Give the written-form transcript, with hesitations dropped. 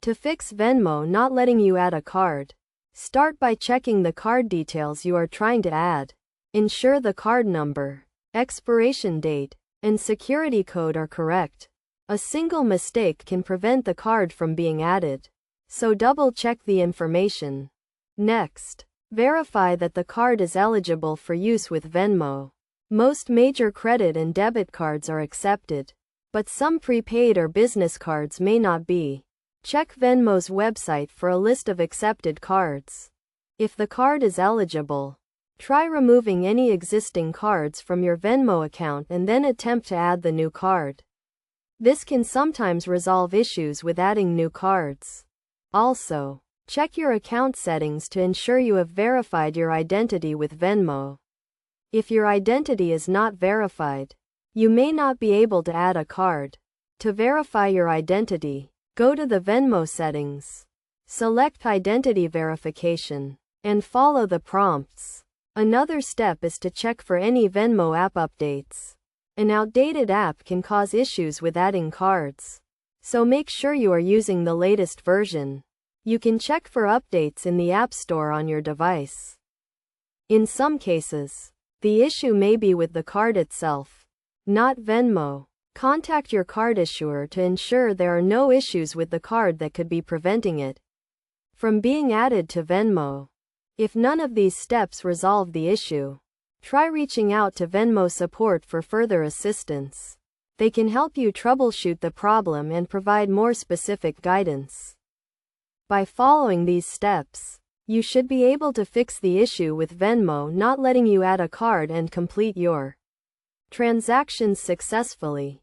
To fix Venmo not letting you add a card, start by checking the card details you are trying to add. Ensure the card number, expiration date, and security code are correct. A single mistake can prevent the card from being added, so double-check the information. Next, verify that the card is eligible for use with Venmo. Most major credit and debit cards are accepted, but some prepaid or business cards may not be. Check Venmo's website for a list of accepted cards. If the card is eligible, try removing any existing cards from your Venmo account and then attempt to add the new card. This can sometimes resolve issues with adding new cards. Also, check your account settings to ensure you have verified your identity with Venmo. If your identity is not verified, you may not be able to add a card. To verify your identity, go to the Venmo settings, select Identity Verification, and follow the prompts. Another step is to check for any Venmo app updates. An outdated app can cause issues with adding cards, so make sure you are using the latest version. You can check for updates in the App Store on your device. In some cases, the issue may be with the card itself, not Venmo. Contact your card issuer to ensure there are no issues with the card that could be preventing it from being added to Venmo. If none of these steps resolve the issue, try reaching out to Venmo support for further assistance. They can help you troubleshoot the problem and provide more specific guidance. By following these steps, you should be able to fix the issue with Venmo not letting you add a card and complete your transactions successfully.